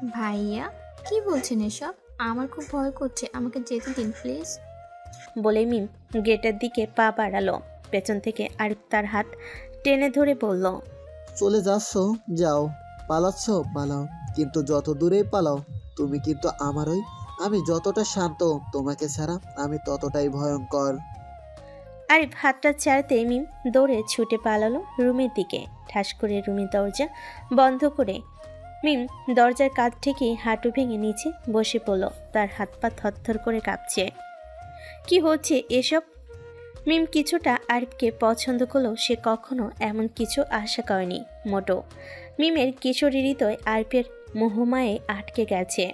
ভাইয়া, কি বলছেন এসব? আমার খুব ভয় করছে, আমাকে যেতে দিন প্লিজ। বলে মিম গেটের দিকে পা বাড়ালো। পেছন থেকে আরিফ তার হাত টেনে ধরে বলল, চলে যাচ্ছ, যাও। পালাচ্ছ, পালাও, কিন্তু যত দূরেই পালাও তুমি কিন্তু আমারই। আমি যতটা শান্ত, তোমাকে ছাড়া আমি ততটাই ভয়ঙ্কর। আরিফ হাতটা ছাড়তেই মিম দৌড়ে ছুটে পালালো রুমের দিকে। ঠাস করে রুমের দরজা বন্ধ করে মিম দরজার কাছ থেকে হাঁটু ভেঙে নিচে বসে পড়ল। তার হাত পা থরথর করে কাঁপছে। কি হচ্ছে এসব? মিম কিছুটা আরিফকে পছন্দ করলেও সে কখনো এমন কিছু আশা করেনি মোটো। মিমের কিশোরী হৃদয় আরিফের মোহমায়ে আটকে গেছে,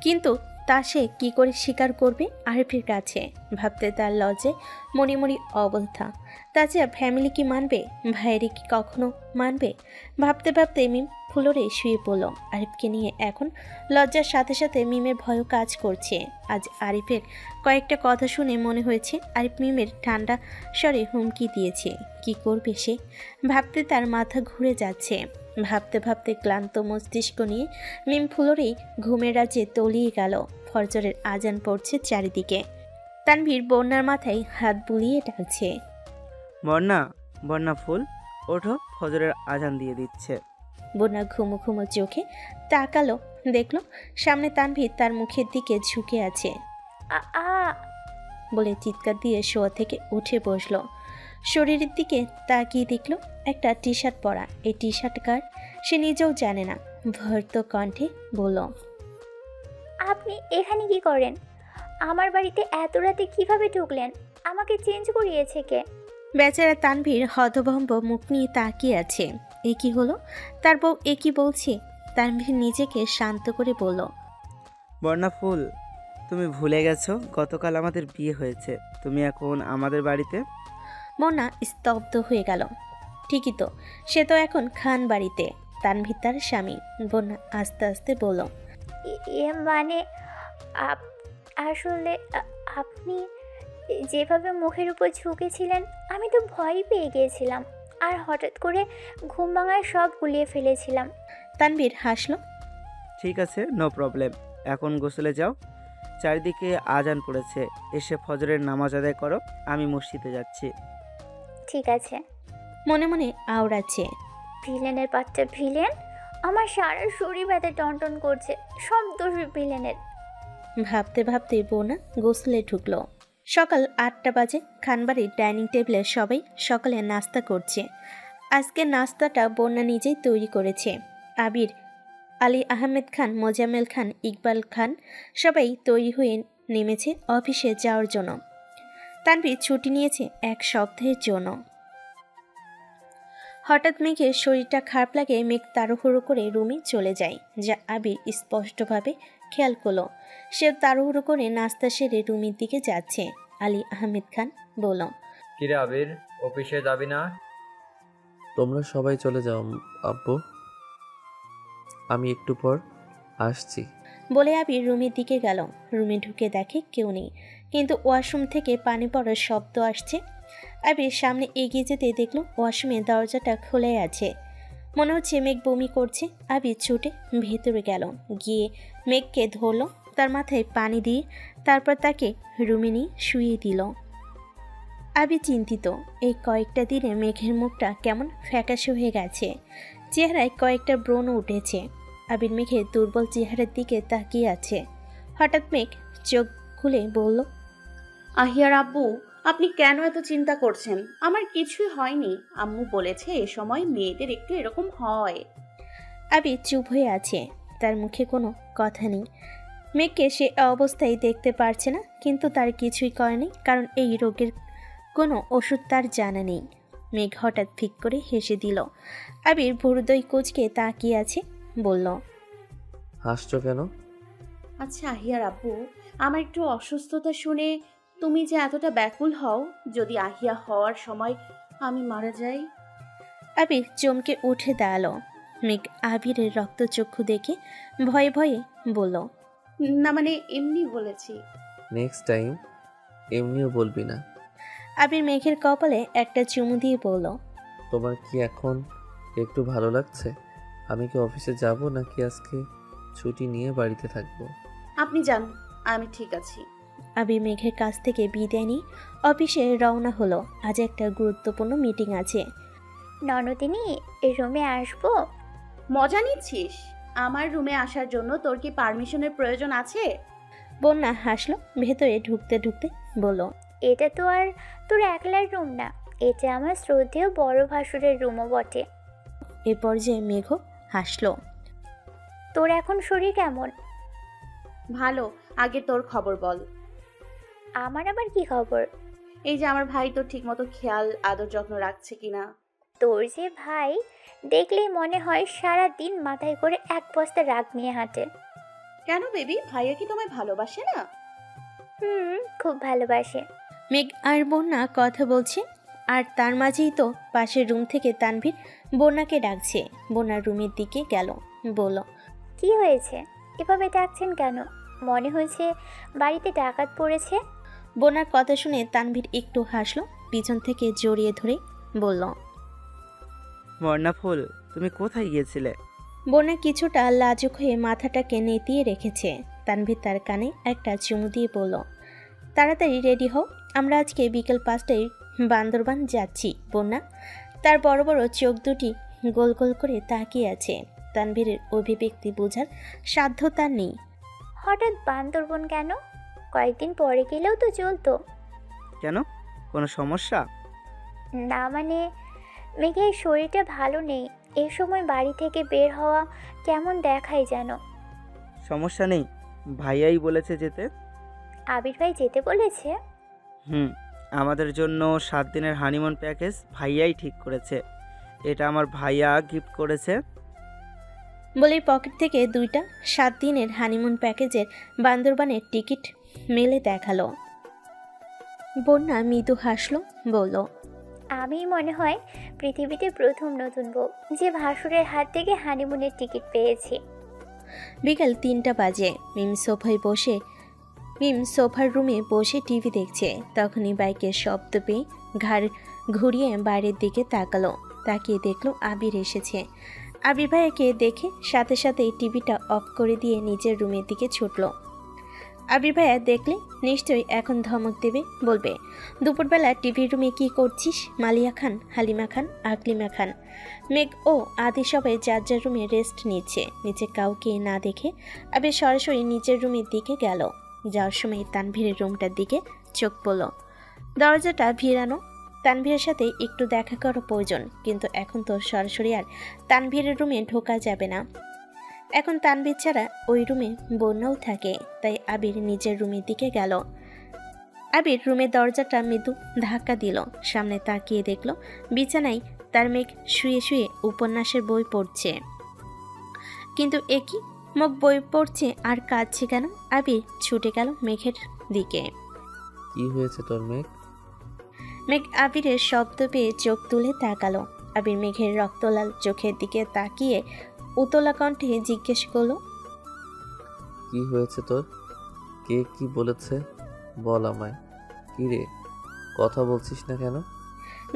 কিন্তু তা সে কি করে স্বীকার করবে আরিফের কাছে? ভাবতে তার লজ্জায় মরি মরি অবস্থা। তাছাড়া ফ্যামিলি কি মানবে? ভাইয়েরই কি কখনো মানবে? ভাবতে ভাবতে মিম ফ্লোরে শুয়ে পড়ল। আরিফকে নিয়ে এখন লজ্জার সাথে সাথে মিমের ভয়ও কাজ করছে। আজ আরিফের কয়েকটা কথা শুনে মনে হয়েছে আরিফ মিমের ঠান্ডা স্বরে হুমকি দিয়েছে। কি করবে সে? ভাবতে তার মাথা ঘুরে যাচ্ছে। ভাবতে ভাবতে ক্লান্ত মস্তিষ্ক নিয়ে মিম ফ্লোরেই ঘুমের রাজ্যে তলিয়ে গেল। ফজরের আজান পড়ছে চারিদিকে। তানভীর বন্যার মাথায় হাত বুলিয়ে ডাকছে, বন্যা, বন্যা ফুল, ওঠো, ফজরের আজান দিয়ে দিচ্ছে। বন্যা ঘুমো ঘুমো চোখে তাকালো, দেখলো সামনে তানভীর তার মুখের দিকে ঝুঁকে আছে। আ আ বলে চিৎকার দিয়ে শোয়া থেকে উঠে বসলো। শরীরের দিকে তাকিয়ে দেখলো একটা টি শার্ট পরা। এই টি শার্ট কার সে নিজেও জানে না। ভর্ত কণ্ঠে বলল, আপনি এখানে কি করেন? আমার বাড়িতে এত রাতে কিভাবে ঢুকলেন? আমাকে চেঞ্জ করিয়েছে কে? বেচারা তানভীর হতভম্ব মুখ নিয়ে তাকিয়ে আছে। এ কি হলো? তার বউ এ কি বলছে? তানভীর নিজেকে শান্ত করে বলল, বন্যা ফুল, তুমি ভুলে গেছো গতকাল আমাদের বিয়ে হয়েছে, তুমি এখন আমাদের বাড়িতে। মনা স্তব্ধ হয়ে গেল। ঠিকই তো, সে তো এখন খান বাড়িতে। তানভীর তার স্বামী। বন্যা আস্তে আস্তে বলল, মানে আপ- আসলে আপনি যেভাবে মুখের উপর ঝুঁকেছিলেন, আমি তো ভয় পেয়ে গিয়েছিলাম, আর হঠাৎ করে ঘুম ভাঙায় সব গুলিয়ে ফেলেছিলাম। তানভীর হাসল। ঠিক আছে, নো প্রবলেম, এখন গোসলে যাও। চারিদিকে আজান পড়েছে, এসে ফজরের নামাজ আদায় করো, আমি মসজিদে যাচ্ছি। ঠিক আছে। মনে মনে আওড়াচ্ছে, ভিলেনের বাচ্চা ভিলেন, আমার সারা শরীর ব্যথা টনটন করছে, সব দোষ ভিলেনের। ভাবতে ভাবতে বোনা গোসলে ঢুকলো। সকাল 8টা বাজে। খানবাড়ির ডাইনিং টেবিলে সবাই সকালে নাস্তা করছে। আজকের নাস্তাটা বন্যা নিজেই তৈরি করেছে। আবির, আলী আহমেদ খান, মোজাম্মেল খান, ইকবাল খান সবাই তৈরি হয়ে নেমেছে অফিসে যাওয়ার জন্য। তানভীর ছুটি নিয়েছে 1 সপ্তাহের জন্য। হঠাৎ মেঘের শরীরটা খারাপ লাগে। মেঘ তাড়াহুড়ো করে রুমে চলে যায়, যা আবির স্পষ্টভাবে খেয়াল করলো। সে তাড়াহুড়ো করে নাস্তা সেরে রুমের দিকে যাচ্ছে। আলী আহমেদ খান বলল, কিরে আবির, অফিসে যাবি না? তোমরা সবাই চলে যাও আব্বু, আমি একটু পর আসছি। বলে আবির রুমের দিকে গেল। রুমে ঢুকে দেখে কেউ নেই, কিন্তু ওয়াশরুম থেকে পানি পড়ার শব্দ আসছে। আবির সামনে এগিয়ে যেতে দেখলো ওয়াশরুমের দরজাটা খোলাই আছে। মনে হচ্ছে মেঘ বমি করছে। আবির ছুটে ভেতরে গেল, গিয়ে মেঘকে ধরলো, তার মাথায় পানি দিয়ে তারপর তাকে রুমে নিয়ে শুইয়ে দিল। আবির চিন্তিত। এই কয়েকটা দিনে মেঘের মুখটা কেমন ফ্যাকাশে হয়ে গেছে, চেহারায় কয়েকটা ব্রণ উঠেছে। আবির মেঘের দুর্বল চেহারার দিকে তাকিয়ে আছে। হঠাৎ মেঘ চোখ খুলে বলল, আহিয়ার আব্বু, আপনি কেন এত চিন্তা করছেন? আমার কিছুই হয়নি। আম্মু বলেছে এ সময় মেয়েদের একটু এরকম হয়। আবির চুপ হয়ে আছে, তার মুখে কোনো কথা নেই। মেঘকে সে অবস্থায় দেখতে পারছে না, কিন্তু তার কিছুই করেনি, কারণ এই রোগের কোনো ওষুধ তার জানা নেই। মেঘ হঠাৎ ফিক করে হেসে দিল। আবির ভুরুদয় কুঁচকে তাকিয়ে আছে, বলল, হাসছো কেন? আচ্ছা আহিয়ার আব্বু, আমার একটু অসুস্থতা শুনে তুমি যে এতটা ব্যাকুল হও, যদি আহিয়া হওয়ার সময় আমি মারা যাই। আবির চমকে উঠে দাঁড়ালো। মেঘ আবিরের রক্তচক্ষু দেখে ভয়ে ভয়ে বলল, না মানে এমনি বলেছি। নেক্সট টাইম এমনিও বলবি না। আবির মেঘের কপালে একটা চুমু দিয়ে বলল, তোমার কি এখন একটু ভালো লাগছে? আমি কি অফিসে যাব নাকি আজকে ছুটি নিয়ে বাড়িতে থাকবো। আপনি যান, আমি ঠিক আছি। আবির মেঘের কাছ থেকে বিদায় নিয়ে অফিসে রওনা হলো। আজ একটা গুরুত্বপূর্ণ মিটিং আছে। ননদিনী, এই রুমে আসবো? মজা নিচ্ছিস? আমার রুমে আসার জন্য তোর কি পারমিশনের প্রয়োজন আছে? বন্যা হাসলো ভেতরে ঢুকতে ঢুকতে বলল, এটা তো আর তোর একলার রুম না, এটা আমার শ্রদ্ধেয় বড় ভাসুরের রুমও বটে। এ পর্যায়ে মেঘও হাসলো। তোর এখন শরীর কেমন? ভালো, আগে তোর খবর বল। আমার আবার কি খবর? এই যে আমার ভাই তোর ঠিকমতো খেয়াল আদর যত্ন রাখছে কিনা। তোর যে ভাই, দেখলেই মনে হয় সারা দিন মাথায় করে এক বস্তা রাগ নিয়ে হাঁটে। কেন বেবি, ভাইয়া কি তোমায় ভালোবাসে না? খুব ভালোবাসে। মেঘ আর বন্যা কথা বলছে, আর তার মাঝেই তো পাশের রুম থেকে তানভীর বন্যাকে ডাকছে। বন্যার রুমের দিকে গেল, বলল, কি হয়েছে? এভাবে ডাকছেন কেন? মনে হয়েছে বাড়িতে ডাকাত পড়েছে। বন্যার কথা শুনে তানভীর একটু হাসলো, পিছন থেকে জড়িয়ে ধরে বলল, বর্ণা ফুল, তুমি কোথায় গিয়েছিলে? বন্যা কিছুটা লাজুক হয়ে মাথাটাকে নেতিয়ে রেখেছে। তানভীর তার কানে একটা চুমু দিয়ে বলল, তাড়াতাড়ি রেডি হও, আমরা আজকে বিকেল 5টায় বান্দরবান যাচ্ছি। বন্যা তার বড় বড় চোখ দুটি গোল গোল করে তাকিয়ে আছে। তানভীরের অভিব্যক্তি বোঝার সাধ্য তার নেই। হঠাৎ বান্দরবন কেন? কয়েকদিন পরে গেলেও তো চলতো। কেন, কোনো সমস্যা? না মানে, মেঘের শরীরটা ভালো নেই, এই সময় বাড়ি থেকে বের হওয়া কেমন দেখায় যেন। সমস্যা নেই, ভাইয়াই বলেছে যেতে। আবির ভাই যেতে বলেছে? আমাদের জন্য 7 দিনের হানিমুন প্যাকেজ ভাইয়াই ঠিক করেছে। এটা আমার ভাইয়া গিফট করেছে। বলে পকেট থেকে 2টা 7 দিনের হানিমুন প্যাকেজের বান্দরবানের টিকিট মেলে দেখালো। বন্যা মৃদু হাসলো, বলল, আমি মনে হয় পৃথিবীতে প্রথম নতুন বউ যে ভাসুরের হাত থেকে হানিমুনের টিকিট পেয়েছি। বিকাল 3টা বাজে। মিম সোফার রুমে বসে টিভি দেখছে। তখনই বাইকের শব্দ পেয়ে ঘাড় ঘুরিয়ে বাইরের দিকে তাকালো। তাকিয়ে দেখলো আবির এসেছে। আবির ভাইয়াকে দেখে সাথে সাথে টিভিটা অফ করে দিয়ে নিজের রুমের দিকে ছুটল। আবির ভাইয়া দেখলে নিশ্চয়ই এখন ধমক দেবে, বলবে, দুপুরবেলা টিভির রুমে কি করছিস? মালিয়া খান, হালিমা খান, আকলিমা খান, মেঘ ও আদি সবাই যার যার রুমে রেস্ট নিচ্ছে। নিচে কাউকে না দেখে আবির সরাসরি নিচের রুমের দিকে গেল। যাওয়ার সময় তানভীরের রুমটার দিকে চোখ পড়ল। দরজাটা ভিড়ানো। তানভীরের সাথে একটু দেখা করা প্রয়োজন, কিন্তু এখন তো সরাসরি আর তানভীরের রুমে ঢোকা যাবে না। এখন তানভীর ছাড়া ওই রুমে বন্যাও থাকে, তাই আবির নিজের রুমের দিকে গেল। আবির রুমের দরজাটা মৃদু ধাক্কা দিল। সামনে তাকিয়ে দেখল বিছানায় তার মেঘ শুয়ে শুয়ে উপন্যাসের বই পড়ছে। কিন্তু একই মুখ বই পড়ছে আর কাঁদছে কেন? আবির ছুটে গেল মেঘের দিকে। কি হয়েছে তোর মেঘ? মেঘ আবিরের শব্দ পেয়ে চোখ তুলে তাকালো। আবির মেঘের রক্তলাল চোখের দিকে তাকিয়ে উতলা কণ্ঠে জিজ্ঞেস করলো, কি হয়েছে তোর? কে কি বলেছে বল আমায়। কি রে, কথা বলছিস না কেন?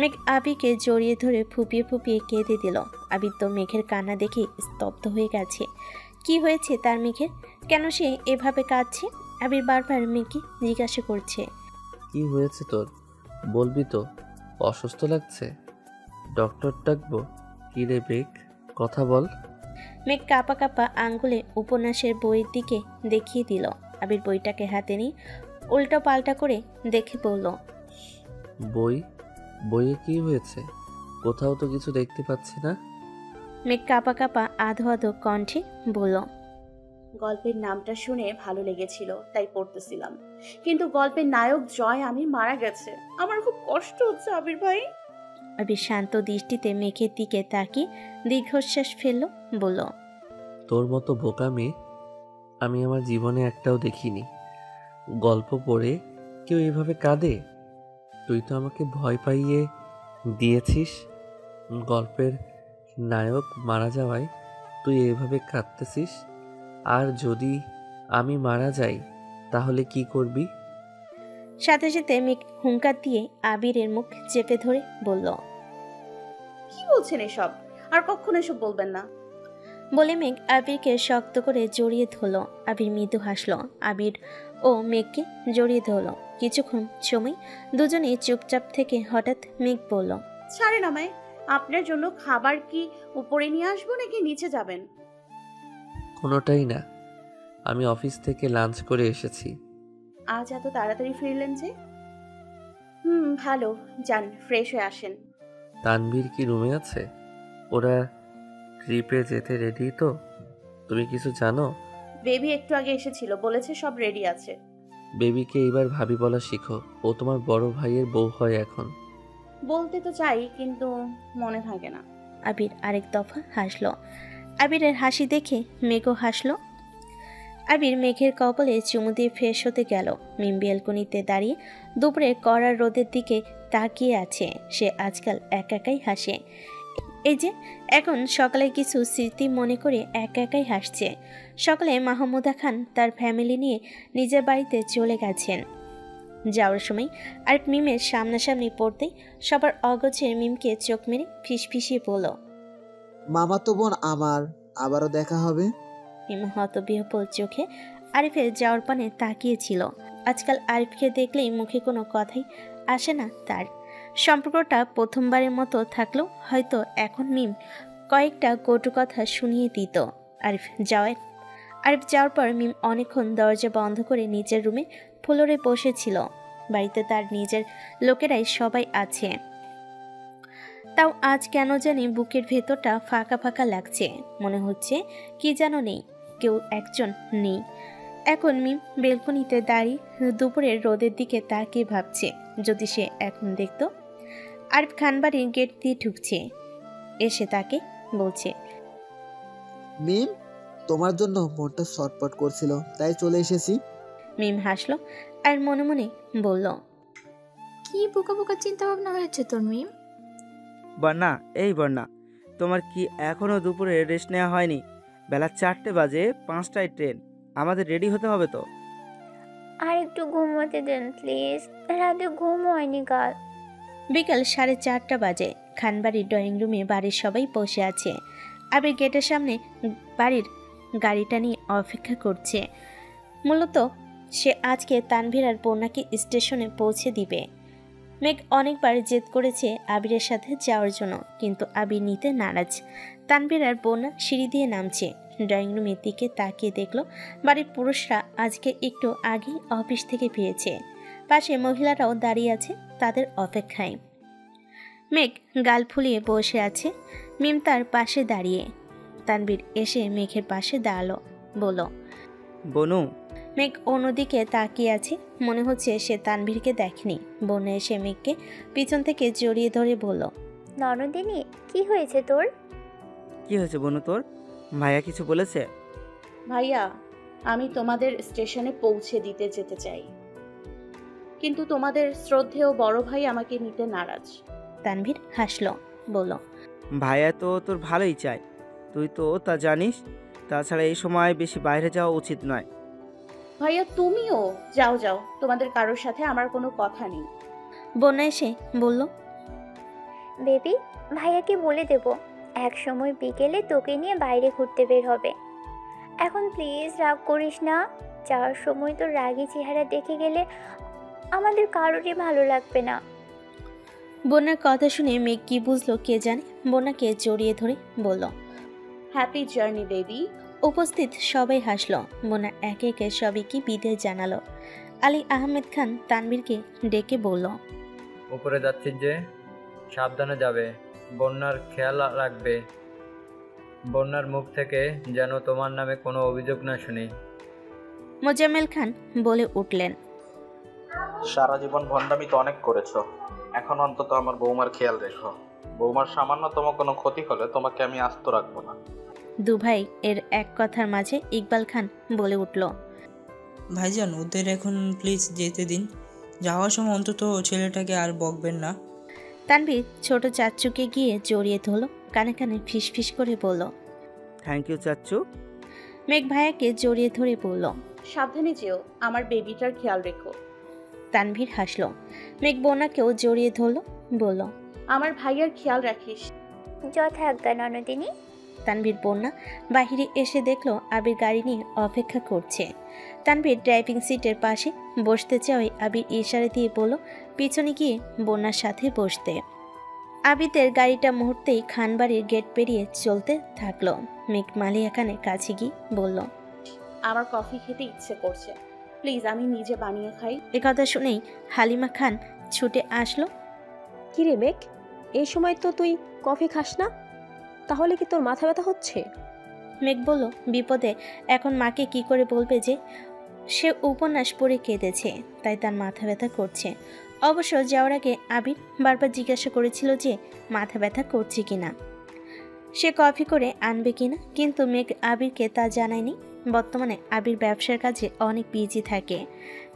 মেঘ আবিরকে জড়িয়ে ধরে ফুপিয়ে ফুপিয়ে কেঁদে দিল। আবির তো মেঘের কান্না দেখে স্তব্ধ হয়ে গেছে। কি হয়েছে তার মেঘের? কেন সে এভাবে কাঁদছে? আবির বারবার মেঘকে জিজ্ঞাসা করছে, কি হয়েছে তোর? বলবি তো? অসুস্থ লাগছে? ডক্টর ডাকবো? কি রে বেক, কথা বল। মেঘ কাঁপা কাঁপা আঙ্গুলে উপন্যাসের বইয়ের দিকে দেখিয়ে দিল। আবির বইটাকে হাতে নিয়ে উল্টো পাল্টা করে দেখে বলল, বই? বইয়ে কি হয়েছে? কোথাও তো কিছু দেখতে পাচ্ছি না। মেঘ কাঁপা কাঁপা আধো আধো কণ্ঠে বলল, গল্পের নামটা শুনে ভালো লেগেছিল তাই পড়তেছিলাম, কিন্তু গল্পের নায়ক জয় আমির মারা গেছে। আমার খুব কষ্ট হচ্ছে আবির ভাই। আবির শান্ত দৃষ্টিতে মেঘের দিকে তাকিয়ে দীর্ঘশ্বাস ফেলল, বলল, তোর মতো বোকা মেয়ে আমি আমার জীবনে একটাও দেখিনি। গল্প পড়ে কেউ এভাবে কাঁদে? তুই তো আমাকে ভয় পাইয়ে দিয়েছিস। গল্পের নায়ক মারা যাওয়ায় তুই এভাবে কাঁদতেছিস। আর যদি আমি মারা যাই তাহলে কি করবি? সাথে সাথে মেঘ হুঙ্কার দিয়ে আবিরের মুখ চেপে ধরে বলল, কি বলছেন এসব? আর কখনো এসব বলবেন না। বলে মেঘ আবিরকে শক্ত করে জড়িয়ে ধরল। আবির মৃদু হাসলো। আবির ও মেঘকে জড়িয়ে ধরল। কিছুক্ষণ সময় দুজনেই চুপচাপ থেকে হঠাৎ মেঘ বলল, ছাড়েন আমায়। আপনার জন্য খাবার কি উপরে নিয়ে আসবো নাকি নিচে যাবেন? কোনোটাই না, আমি অফিস থেকে লাঞ্চ করে এসেছি। আজ এত তাড়াতাড়ি ফিরলেন যে? ভালো, যান ফ্রেশ হয়ে আসেন। তানভীর কি রুমে আছে? ওরা ট্রিপে যেতে রেডি তো? তুমি কিছু জানো? বেবি একটু আগে এসেছিল, বলেছে সব রেডি আছে। বেবিকে এইবার ভাবি বলা শিখো। ও তোমার বড় ভাইয়ের বউ হয় এখন। বলতে তো চাই কিন্তু মনে থাকে না। আবির আরেক দফা হাসলো। আবিরের হাসি দেখে মেঘও হাসলো। আবির মেঘের কপালে চুমু দিয়ে ফ্রেশ হতে গেল। মিম বেলকনিতে দাঁড়িয়ে দুপুরে কড়া রোদের দিকে তাকিয়ে আছে। সে আজকাল একা একাই হাসে। এই যে এখন সকালে কিছু স্মৃতি মনে করে একা একাই হাসছে। সকালে মাহমুদা খান তার ফ্যামিলি নিয়ে নিজের বাড়িতে চলে গেছেন। যাওয়ার সময় আর মিমের সামনাসামনি পড়তেই সবার অগোচরে মিমকে চোখ মেরে ফিসফিসিয়ে বলল, মামাতো বোন আমার, আবারও দেখা হবে। মিম হতবিহ্বল চোখে আরিফের যাওয়ার পানে তাকিয়েছিল। আজকাল আরিফকে দেখলেই মুখে কোনো কথাই আসে না তার। সম্পর্কটা প্রথমবারের মতো থাকলেও হয়তো এখন মিম কয়েকটা কটু কথা শুনিয়ে দিত। আরিফ যাওয়ার পর মিম অনেকক্ষণ দরজা বন্ধ করে নিজের রুমে ফ্লোরে বসেছিল। বাড়িতে তার নিজের লোকেরাই সবাই আছে, তাও আজ কেন জানি বুকের ভেতরটা ফাঁকা ফাঁকা লাগছে। মনে হচ্ছে কি যেন নেই, কেউ একজন নেই। এখন মিম বেলকনিতে দাঁড়িয়ে দুপুরের রোদের দিকে তাকিয়ে ভাবছে, যদি সে এখন দেখত আরিফ খান বাড়ির গেট দিয়ে ঢুকছে, এসে তাকে বলছে, মিম, তোমার জন্য মনটা ছটপট করছিল, তাই চলে এসেছি। মিম হাসলো আর মনে মনে বলল, কি বোকা বোকা চিন্তা ভাবনা হয়েছে তোর মিম? বন্যা, এই বন্যা, তোমার কি এখনো দুপুরে রেস্ট নেওয়া হয়নি? বেলা 4টে বাজে, 5টায় ট্রেন, আমাদের রেডি হতে হবে তো। আর একটু ঘুমোতে দেন প্লিজ, রাতে ঘুম হয়নি কাল। বিকাল 4:30 বাজে। খানবাড়ির ড্রয়িং রুমে বাড়ির সবাই বসে আছে। আবির গেটের সামনে বাড়ির গাড়িটা নিয়ে অপেক্ষা করছে। মূলত সে আজকে তানভীর আর বন্যাকে স্টেশনে পৌঁছে দিবে। মেঘ অনেকবার জেদ করেছে আবিরের সাথে যাওয়ার জন্য, কিন্তু আবির নিতে নারাজ। তানভীর আর বন্যা সিঁড়ি দিয়ে নামছে। ড্রয়িং রুমের দিকে তাকিয়ে দেখল বাড়ির পুরুষরা আজকে একটু আগেই অফিস থেকে ফিরেছে। পাশে মহিলারাও দাঁড়িয়ে আছে তাদের অপেক্ষায়। মেঘ গাল ফুলিয়ে বসে আছে। মিম তার পাশে দাঁড়িয়ে। তানভীর এসে মেঘের পাশে দাঁড়ালো, বলল, বনু। মেঘ অন্যদিকে তাকিয়ে আছে, মনে হচ্ছে সে তানভীরকে দেখেনি। বন্যা এসে মেঘকে পিছন থেকে জড়িয়ে ধরে বলল, ননদিনী, কি হয়েছে তোর? কি হয়েছে বনু তোর? ভাইয়া কিছু বলেছে? ভাইয়া, আমি তোমাদের স্টেশনে পৌঁছে দিতে যেতে চাই, কিন্তু তোমাদের শ্রদ্ধেয় বড় ভাই আমাকে নিতে নারাজ। তানভীর হাসলো, বলল, ভাইয়া তো তোর ভালোই চায়, তুই তো তা জানিস। তাছাড়া এই সময় বেশি বাইরে যাওয়া উচিত নয়। ভাইয়া তুমিও যাও যাও, তোমাদের কারোর সাথে আমার কোনো কথা নেই। বন্যা এসে বলল, বেবি, ভাইয়াকে বলে দেব এক সময় বিকেলে তোকে নিয়ে বাইরে ঘুরতে বের হবে। এখন প্লিজ রাগ করিস না, যাওয়ার সময় তোর রাগী চেহারা দেখে গেলে আমাদের কারোরই ভালো লাগবে না। বন্যার কথা শুনে মেঘ কি বুঝলো কে জানে, বন্যাকে জড়িয়ে ধরে বলল, হ্যাপি জার্নি বেবি। উপস্থিত সবাই হাসলো। বন্যা একে একে সবাইকে বিদায় জানালো। আলী আহমেদ খান তানভীরকে ডেকে বলল, উপরে যাচ্ছিস যে, সাবধানে যাবে, বন্যার খেয়াল রাখবে। বন্যার মুখ থেকে যেন তোমার নামে কোনো অভিযোগ না শুনি। মোজাম্মেল খান বলে উঠলেন, সারা জীবন ভণ্ডামি তো অনেক করেছো, এখন অন্তত আমার বৌমার খেয়াল রেখো। বৌমার সামান্যতম কোনো ক্ষতি হলে তোমাকে আমি আস্ত রাখবো না। দুভাই এর এক কথার মাঝে ইকবাল খান বলে উঠল, ভাইজান, ওদের এখন প্লিজ যেতে দিন, যাওয়ার সময় অন্তত ছেলেটাকে আর বকবেন না। তানভীর ছোট চাচ্চুকে গিয়ে জড়িয়ে ধরল, কানে কানে ফিসফিস করে বলল, থ্যাংক ইউ চাচ্চু। মেঘ ভাইয়াকে জড়িয়ে ধরে বলল, সাবধানে যেও, আমার বেবিটার খেয়াল রেখো। তানভীর হাসলো। মেঘ বন্যাকেও জড়িয়ে ধরল, বলল, আমার ভাইয়ার খেয়াল রাখিস। যথাজ্ঞা ননদিনী। তানভীর বন্যা বাহিরে এসে দেখলো আবির গাড়ি নিয়ে অপেক্ষা করছে। তানভীর ড্রাইভিং সিটের পাশে বসতে চাওয়ায় আবির ইশারা দিয়ে বলল পিছনে গিয়ে বন্যার সাথে বসতে। আবিদের গাড়িটা মুহূর্তেই খানবাড়ির গেট পেরিয়ে চলতে থাকলো। মেঘ মালিয়া খানের কাছে গিয়ে বলল, আমার কফি খেতে ইচ্ছে করছে, প্লিজ আমি নিজে বানিয়ে খাই। একথা শুনেই হালিমা খান ছুটে আসলো। কি রে মেঘ, এই সময় তো তুই কফি খাস না, তাহলে কি তোর মাথা ব্যথা হচ্ছে? মেঘ বলল বিপদে এখন মাকে কি করে বলবে যে সে উপন্যাস পড়ে কেঁদেছে, তাই তার মাথা ব্যথা করছে। অবশ্য যাওয়ার আগে আবির বারবার জিজ্ঞাসা করেছিল যে মাথা ব্যথা করছে কিনা, সে কফি করে আনবে কিনা, কিন্তু মেঘ আবিরকে তা জানায়নি। বর্তমানে আবির ব্যবসার কাজে অনেক বিজি থাকে,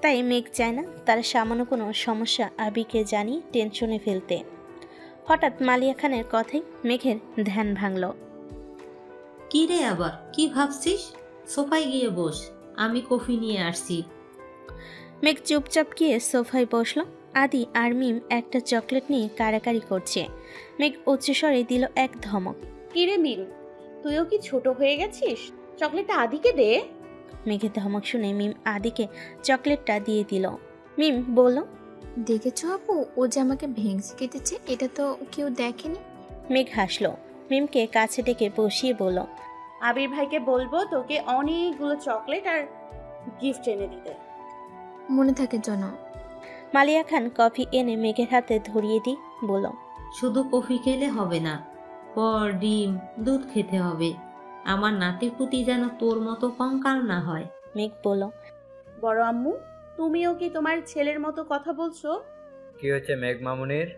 তাই মেঘ চায় না তার সামান্য কোনো সমস্যা আবিরকে জানিয়ে টেনশনে ফেলতে। হঠাৎ মালিয়া খানের কথাই মেঘের ধ্যান ভাঙল। কি রে আবার কি ভাবছিস? সোফায় গিয়ে বস, আমি কফি নিয়ে আসছি। মেঘ চুপচাপ গিয়ে সোফায় বসলো। আদি আর মিম একটা চকলেট নিয়ে কাড়াকাড়ি করছে। মেঘ উচ্চস্বরে দিল এক ধমক। কি রে মিম, তুইও কি ছোট হয়ে গেছিস? চকলেটটা আদিকে দে। মেঘের ধমক শুনে মিম আদিকে চকলেটটা দিয়ে দিল। মিম বলল, দেখেছো আপু, ও যে আমাকে ভেঙচি কেটেছে, এটা তো কেউ দেখেনি। মেঘ হাসলো। মিমকে কাছে ডেকে বসিয়ে বলল, আবির ভাইকে বলবো তোকে অনেকগুলো চকলেট আর গিফট এনে দিতে। মনে থাকে যেন। মালিয়া খান কফি এনে মেঘের হাতে ধরিয়ে দি বলল, শুধু কফি খেলে হবে না, পর ডিম দুধ খেতে হবে। আমার নাতির পুতি যেন তোর মতো কঙ্কাল না হয়। মেঘ বলল, বড় আম্মু, তুমিও কি তোমার ছেলের মতো কথা বলছো? কি হচ্ছে মেঘ মামুনির?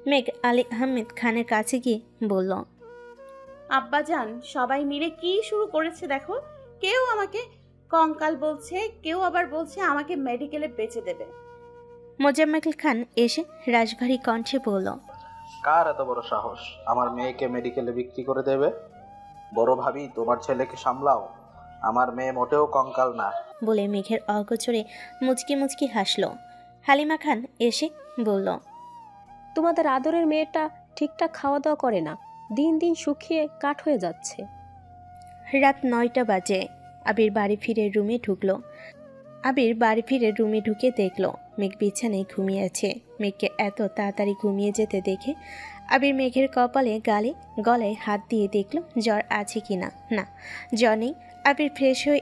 মেঘ আলী আহমেদ খানের কাছে গিয়ে বলল, আব্বাজান সবাই মিলে কি শুরু করেছে দেখো। কেউ আমাকে কঙ্কাল বলছে, কেউ আবার বলছে আমাকে মেডিকেলে বেচে দেবে। মোজাম্মেল খান এসে রাজভারী কণ্ঠে বলল, কার এত বড় সাহস আমার মেয়েকে মেডিকেলে বিক্রি করে দেবে? বড় ভাবি, তোমার ছেলেকে সামলাও, আমার মেয়ে মোটেও কঙ্কাল না। বলে মেঘের অগোচরে মুচকি মুচকি হাসলো। হালিমা খান এসে বলল, তোমাদের আদরের মেয়েটা ঠিকঠাক খাওয়া দাওয়া করে না, দিন দিন শুকিয়ে কাঠ হয়ে যাচ্ছে। রাত 9টা বাজে। আবির বাড়ি ফিরে রুমে ঢুকে দেখলো মেঘ বিছানায় ঘুমিয়ে আছে। মেঘকে এত তাড়াতাড়ি ঘুমিয়ে যেতে দেখে আবির মেঘের কপালে গলায় হাত দিয়ে দেখলো জ্বর আছে কিনা। না, জ্বর নেই। আবির ফ্রেশ হয়ে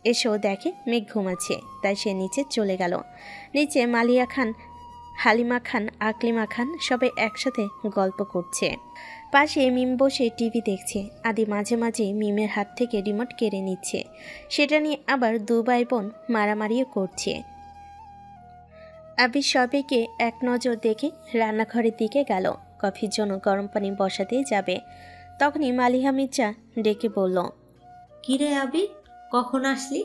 এসেও দেখে মেঘ ঘুমাচ্ছে, তাই সে নিচে চলে গেল। নিচে মালিয়া খান, হালিমা খান, আকলিমা খান সবাই একসাথে গল্প করছে। পাশে মিম বসে টিভি দেখছে। আদি মাঝে মাঝে মিমের হাত থেকে রিমোট কেড়ে নিচ্ছে, সেটা নিয়ে আবার দু ভাই বোন মারামারিও করছে। আবির সবাইকে এক নজর দেখে রান্নাঘরের দিকে গেল, কফির জন্য গরম পানি বসাতে যাবে। তখনই মালিহা মির্জা ডেকে বলল, কিরে আবির, কখন আসলি?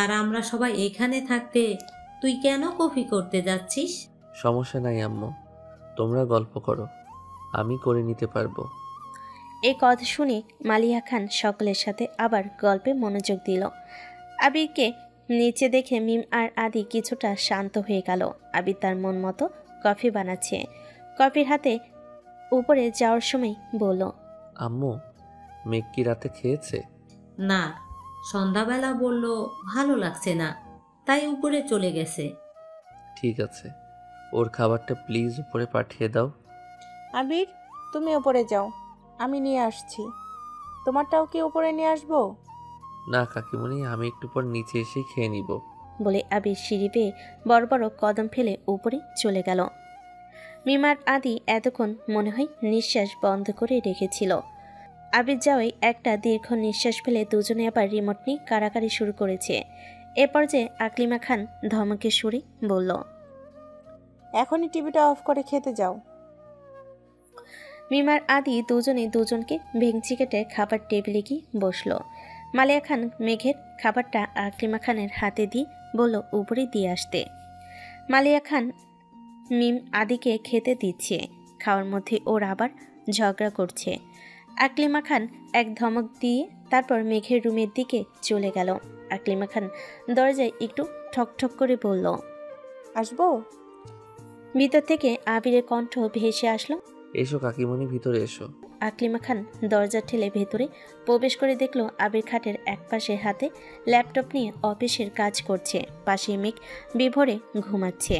আর আমরা সবাই এখানে থাকতে তুই কেন কফি করতে যাচ্ছিস? সমস্যা নাই আম্মু, তোমরা গল্প করো, আমি করে নিতে পারবো। এই কথা শুনে মালিহা খান সকলের সাথে আবার গল্পে মনোযোগ দিল। আবিরকে নিচে দেখে মিম আর আদি কিছুটা শান্ত হয়ে গেল। আবির তার মন মতো কফি বানাচ্ছে। কফির হাতে উপরে যাওয়ার সময় বলল, আম্মু, মেঘ কি রাতে খেয়েছে? না, সন্ধ্যাবেলা বলল ভালো লাগছে না, তাই উপরে চলে গেছে। ঠিক আছে, ওর খাবারটা প্লিজ উপরে পাঠিয়ে দাও। আবির, তুমি ওপরে যাও, আমি নিয়ে আসছি। তোমারটাও কি ওপরে নিয়ে আসবো? না কাকিমণি, আমি একটু পর নিচে এসেই খেয়ে নিব। বলে আবির সিঁড়ি বেয়ে বড় বড় কদম ফেলে উপরে চলে গেল। মিমার আদি এতক্ষণ মনে হয় নিঃশ্বাস বন্ধ করে রেখেছিল। আবির যাওয়ায় একটা দীর্ঘ নিঃশ্বাস ফেলে দুজনে আবার রিমোট নিয়ে কাড়াকাড়ি শুরু করেছে। এ পর্যায়ে আকলিমা খান ধমকে সুরে বলল, এখনই টিভিটা অফ করে খেতে যাও। মিমার আদি দুজনে দুজনকে ভেঙচি কেটে খাবার টেবিলে গিয়ে বসলো। মালিয়া খান মেঘের খাবারটা আকলিমা খানের হাতে দিয়ে বলল উপরে দিয়ে আসতে। মালিয়া খান মিম আদিকে খেতে দিচ্ছে, খাওয়ার মধ্যে ওর আবার ঝগড়া করছে। আকলিমা খান এক ধমক দিয়ে তারপর মেঘের রুমের দিকে চলে গেল। আকলিমা খান দরজায় একটু ঠকঠক করে বলল, আসবো? ভিতর থেকে আবিরের কণ্ঠ ভেসে আসলো, এসো কাকিমণি, ভিতরে এসো। আকলিমা খান দরজা ঠেলে ভেতরে প্রবেশ করে দেখলো আবির খাটের একপাশে হাতে ল্যাপটপ নিয়ে অফিসের কাজ করছে, পাশে মেঘ বিভোরে ঘুমাচ্ছে।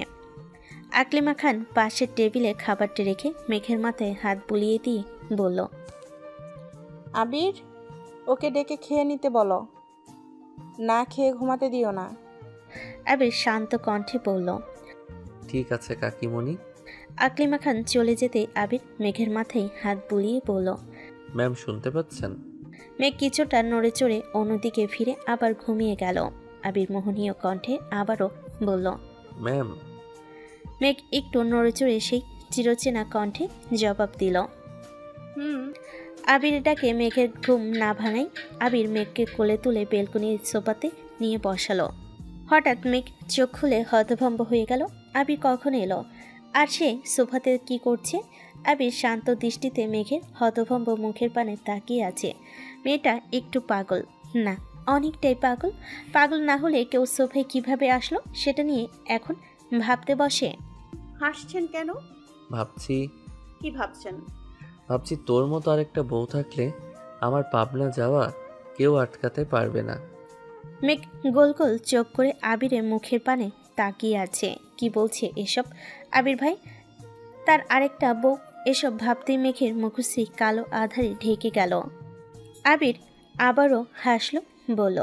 আকলিমা খান পাশের টেবিলে খাবারটি রেখে মেঘের মাথায় হাত বুলিয়ে দিয়ে বলল, আবির, ওকে ডেকে খেয়ে নিতে বলো, না খেয়ে ঘুমাতে দিও না। আবির শান্ত কণ্ঠে বলল, ঠিক আছে কাকিমণি। আকলিমা খান চলে যেতে আবির মেঘের মাথায় হাত বুলিয়ে বলল, ম্যাম শুনতে পাচ্ছেন? মেঘ কিছুটা নড়ে চড়ে অন্যদিকে ফিরে আবার ঘুমিয়ে গেল। আবির মোহনীয় কণ্ঠে আবারও বলল, ম্যাম। মেঘ একটু নড়ে চড়ে সেই চিরচেনা কণ্ঠে জবাব দিল, আবির ডাকে মেঘের ঘুম না ভাঙাই আবির মেঘকে কোলে তুলে বেলকনির সোফাতে নিয়ে বসালো। হঠাৎ মেঘ চোখ খুলে হতভম্ব হয়ে গেল। আবির কখন এলো আর সে সোফাতে কি করছে? আবির শান্ত দৃষ্টিতে মেঘের হতভম্ব মুখের পানে তাকিয়ে আছে। মেয়েটা একটু পাগল না, অনেকটাই পাগল। পাগল না হলে কেউ সোফায় কিভাবে আসলো সেটা নিয়ে এখন ভাবতে বসে। হাসছেন কেন? ভাবছি। কি ভাবছেন? ভাবছি তোর মতো আরেকটা বউ থাকলে আমার পাবনা যাওয়া কেউ আটকাতে পারবে না। মেঘ গোল গোল চোখ করে আবিরের মুখের পানে তাকিয়ে আছে। কি বলছে এসব আবির ভাই? তার আরেকটা বউ? এসব ভাবতেই মেঘের মুখশ্রী কালো আধারে ঢেকে গেল। আবির আবারও হাসলো, বলল,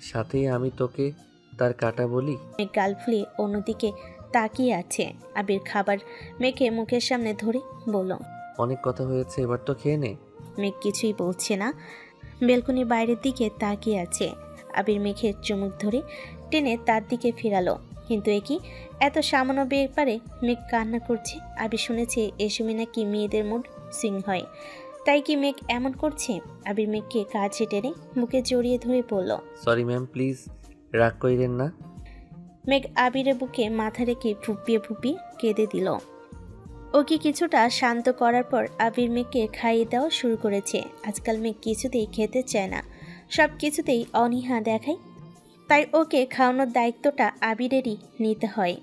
সাথেই আমি তোকে তার কাটা বলি। মেঘ গাল ফুলিয়ে অন্যদিকে তাকিয়ে আছে। আবির খাবার মেঘে মুখের সামনে ধরে বলল, অনেক কথা হয়েছে, এবার তো খেয়ে নে। মেঘ কিছুই বলছে না, বেলকনির বাইরের দিকে তাকিয়ে আছে। আবির মেঘের চুমুক ধরে টেনে তার দিকে ফিরালো, কিন্তু একই এত সামান্য ব্যাপারে মেঘ কান্না করছে। আবির শুনেছে এসময় নাকি মেয়েদের মুড সুইং হয়, তাই কি মেঘ এমন করছে? আবির মেঘকে কাছে টেনে মুখে জড়িয়ে ধরে পড়ল, সরি ম্যাম, প্লিজ রাগ কইরেন না। মেঘ আবিরের বুকে মাথা রেখে ফুপিয়ে ফুপিয়ে কেঁদে দিল। ওকে কিছুটা শান্ত করার পর আবির মেঘকে খাইয়ে দেওয়া শুরু করেছে। আজকাল মেঘ কিছুতেই খেতে চায় না, সব কিছুতেই অনীহা দেখায়, তাই ওকে খাওয়ানোর দায়িত্বটা আবিরেরই নিতে হয়।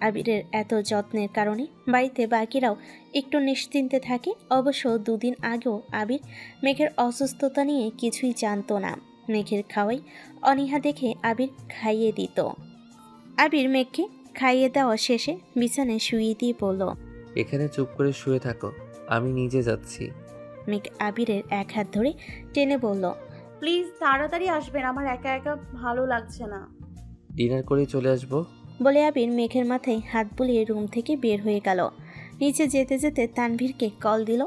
আবিরের এত যত্নের কারণে বাড়িতে বাকিরাও একটু নিশ্চিন্তে থাকে। অবশ্য দুদিন আগেও আবির মেঘের অসুস্থতা নিয়ে কিছুই জানতো না। মেঘের খাওয়াই অনীহা দেখে আবির খাইয়ে দিত। আবির মেঘকে খাইয়ে দেওয়া শেষে বিছানায় শুইয়ে দিয়ে বলল, এখানে চুপ করে শুয়ে থাকো, আমি নিজে যাচ্ছি। মেঘ আবিরের এক হাত ধরে টেনে বলল, প্লিজ তাড়াতাড়ি আসবেন, আমার একা একা ভালো লাগছে না। ডিনার করে চলে আসবো। বলে আবির মেঘের মাথায় হাত বুলিয়ে রুম থেকে বের হয়ে গেল। নিচে যেতে যেতে তানভীরকে কল দিল।